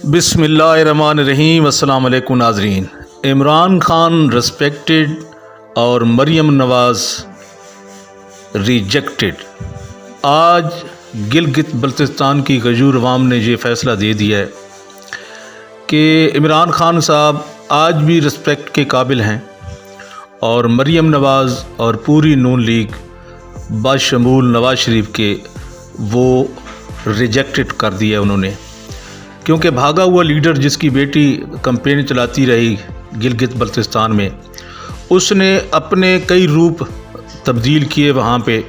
بسم اللہ الرحمن الرحیم۔ السلام علیکم ناظرین۔ عمران خان ریسپیکٹڈ اور مریم نواز ریجیکٹڈ۔ آج گلگت بلتستان کی غیور عوام نے یہ فیصلہ دے دیا ہے کہ عمران خان صاحب آج بھی ریسپیکٹ کے قابل ہیں اور مریم نواز اور پوری نون لیگ بشمول نواز شریف کے وہ ریجیکٹڈ کر دیا انہوں نے، کیونکہ بھاگا ہوا لیڈر جس کی بیٹی کمپین چلاتی رہی گلگت بلتستان میں، اس نے اپنے کئی روپ تبدیل کیے وہاں پہ۔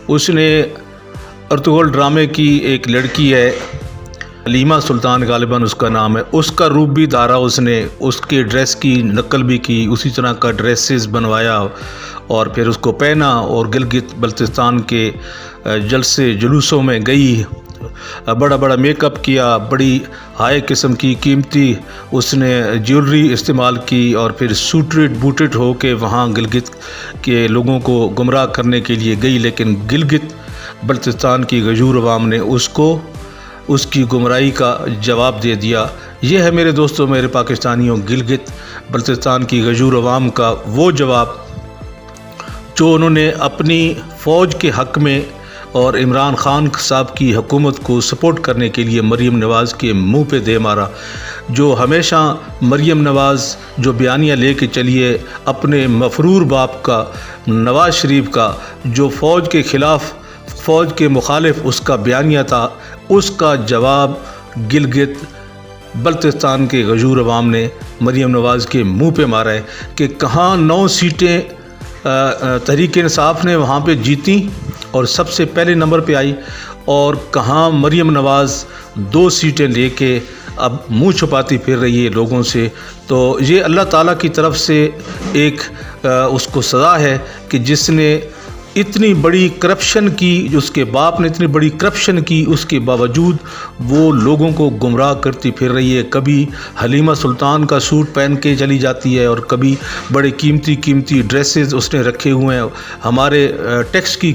اس نے ارطغرل ڈرامے کی ایک لڑکی ہے حلیمہ سلطان غالباً اس کا نام ہے، اس کا روپ بھی دھارا، اس نے اس کے ڈریس کی نقل بھی کی، اسی طرح کا ڈریسز بنوایا اور پھر اس کو پہنا اور گلگت بلتستان کے جلسے جلوسوں میں گئی، بڑا بڑا میک اپ کیا، بڑی ہائی قسم کی قیمتی اس نے جیولری استعمال کی اور پھر سوٹڈ بوٹڈ ہو کے وہاں گلگت کے لوگوں کو گمراہ کرنے کے لیے گئی، لیکن گلگت بلتستان کی غیور عوام نے اس کی گمراہی کا جواب دے دیا۔ یہ ہے میرے دوستوں، میرے پاکستانیوں، گلگت بلتستان کی غیور عوام کا وہ جواب جو انہوں نے اپنی فوج کے حق میں اور عمران خان صاحب کی حکومت کو سپورٹ کرنے کے لیے مریم نواز کے منہ پہ دے مارا۔ جو ہمیشہ مریم نواز جو بیانیہ لے کے چلیے اپنے مفرور باپ کا، نواز شریف کا، جو فوج کے خلاف، فوج کے مخالف اس کا بیانیہ تھا، اس کا جواب گلگت بلتستان کے غیور عوام نے مریم نواز کے منہ پہ مارا ہے کہ کہاں 9 سیٹیں تحریک انصاف نے وہاں پہ جیتیں اور سب سے پہلے نمبر پہ آئی، اور کہاں مریم نواز 2 سیٹیں لے کے اب منہ چھپاتی پھر رہی ہے لوگوں سے۔ تو یہ اللہ تعالیٰ کی طرف سے ایک اس کو سزا ہے کہ جس نے اتنی بڑی کرپشن کی، اس کے باپ نے اتنی بڑی کرپشن کی، اس کے باوجود وہ لوگوں کو گمراہ کرتی پھر رہی ہے۔ کبھی حلیمہ سلطان کا سوٹ پہن کے چلی جاتی ہے اور کبھی بڑے قیمتی ڈریسز اس نے رکھے ہوئے ہیں، ہمارے ٹیکس کی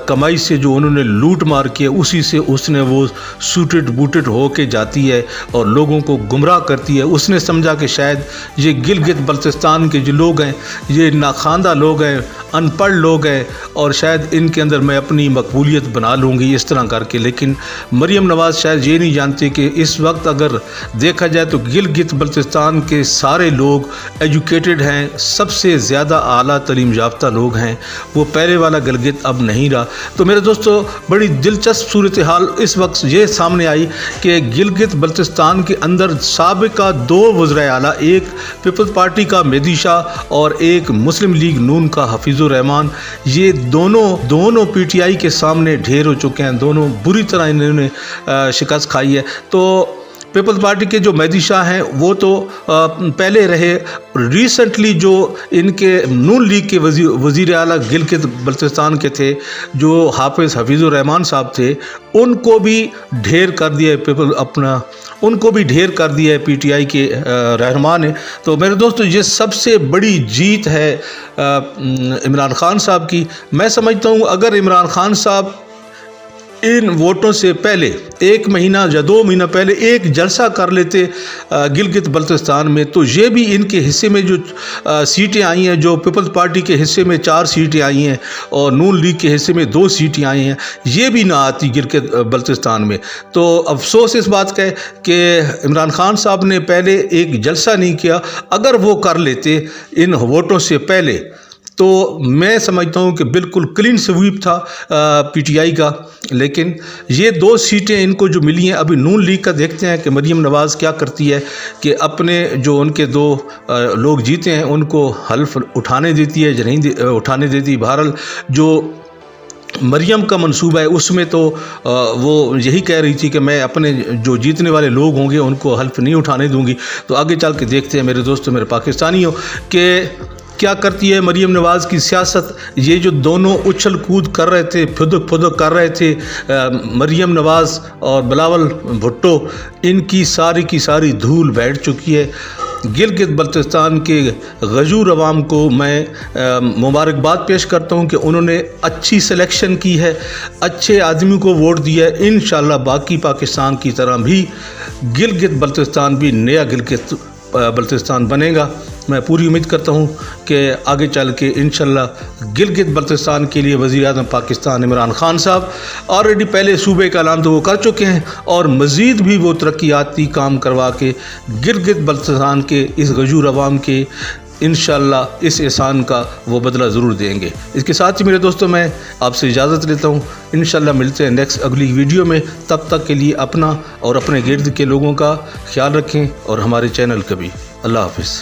کمائی سے جو انہوں نے لوٹ مار کیا اسی سے اس نے وہ سوٹڈ بوٹڈ ہو کے جاتی ہے اور لوگوں کو گمراہ کرتی ہے۔ اس نے سمجھا کہ شاید یہ گلگت بلتستان کے جو لوگ ہیں یہ ناخواندہ لوگ ہیں، ان پڑھ لوگ ہیں، اور شاید ان کے اندر میں اپنی مقبولیت بنا لوں گی اس طرح کر کے۔ لیکن مریم نواز شاید یہ نہیں جانتی کہ اس وقت اگر دیکھا جائے تو گلگت بلتستان کے سارے لوگ ایجوکیٹڈ ہیں، سب سے زیادہ اعلیٰ تعلیم یافتہ لوگ ہیں، وہ پہلے والا گلگت اب نہیں رہا۔ تو میرے دوستو، بڑی دلچسپ صورتحال اس وقت یہ سامنے آئی کہ گلگت بلتستان کے اندر سابقہ 2 وزرائے اعلیٰ، ایک پیپلز پارٹی کا مہدی شاہ اور ایک مسلم لیگ نون کا حفیظ الرحمان، یہ دونوں پی ٹی آئی کے سامنے ڈھیر ہو چکے ہیں، دونوں بری طرح انہوں نے شکست کھائی ہے۔ تو پیپلز پارٹی کے جو مہدی شاہ ہیں وہ تو پہلے رہے، ریسنٹلی جو ان کے نون لیگ کے وزیر اعلیٰ گلگت بلتستان کے تھے جو حفیظ الرحمان صاحب تھے، ان کو بھی ڈھیر کر دیا ہے پی ٹی آئی کے رہنما نے۔ تو میرے دوستو، یہ سب سے بڑی جیت ہے عمران خان صاحب کی۔ میں سمجھتا ہوں اگر عمران خان صاحب ان ووٹوں سے پہلے 1 مہینہ یا 2 مہینہ پہلے ایک جلسہ کر لیتے گلگت بلتستان میں، تو یہ بھی ان کے حصے میں جو سیٹیں آئی ہیں، جو پیپلز پارٹی کے حصے میں 4 سیٹیں آئی ہیں اور نون لیگ کے حصے میں 2 سیٹیں آئی ہیں، یہ بھی نہ آتی گلگت بلتستان میں۔ تو افسوس اس بات کا ہے کہ عمران خان صاحب نے پہلے ایک جلسہ نہیں کیا۔ اگر وہ کر لیتے ان ووٹوں سے پہلے تو میں سمجھتا ہوں کہ بالکل کلین سویپ تھا پی ٹی آئی کا۔ لیکن یہ 2 سیٹیں ان کو جو ملی ہیں، ابھی نون لیگ کا دیکھتے ہیں کہ مریم نواز کیا کرتی ہے کہ اپنے جو ان کے 2 لوگ جیتے ہیں ان کو حلف اٹھانے دیتی ہے یا نہیں اٹھانے دیتی۔ بہرحال جو مریم کا منصوبہ ہے اس میں تو وہ یہی کہہ رہی تھی کہ میں اپنے جو جیتنے والے لوگ ہوں گے ان کو حلف نہیں اٹھانے دوں گی۔ تو آگے چل کے دیکھتے ہیں میرے دوستوں، میرے پاکستانیوں، کہ کیا کرتی ہے مریم نواز کی سیاست۔ یہ جو دونوں اچھل کود کر رہے تھے، پھدک کر رہے تھے، مریم نواز اور بلاول بھٹو، ان کی ساری دھول بیٹھ چکی ہے۔ گلگت بلتستان کے غیور عوام کو میں مبارکباد پیش کرتا ہوں کہ انہوں نے اچھی سلیکشن کی ہے، اچھے آدمی کو ووٹ دیا ہے۔ انشاءاللہ باقی پاکستان کی طرح بھی گلگت بلتستان بھی نیا گلگت بلتستان بنے گا۔ میں پوری امید کرتا ہوں کہ آگے چل کے انشاءاللہ گلگت بلتستان کے لیے وزیر اعظم پاکستان عمران خان صاحب آلریڈی پہلے صوبے کا اعلان تو وہ کر چکے ہیں، اور مزید بھی وہ ترقیاتی کام کروا کے گلگت بلتستان کے اس غیور عوام کے انشاءاللہ اس احسان کا وہ بدلہ ضرور دیں گے۔ اس کے ساتھ ہی میرے دوستوں میں آپ سے اجازت لیتا ہوں، انشاءاللہ ملتے ہیں نیکسٹ اگلی ویڈیو میں۔ تب تک کے لیے اپنا اور اپنے گرد کے لوگوں کا خیال رکھیں اور ہمارے چینل کا بھی۔ اللہ حافظ۔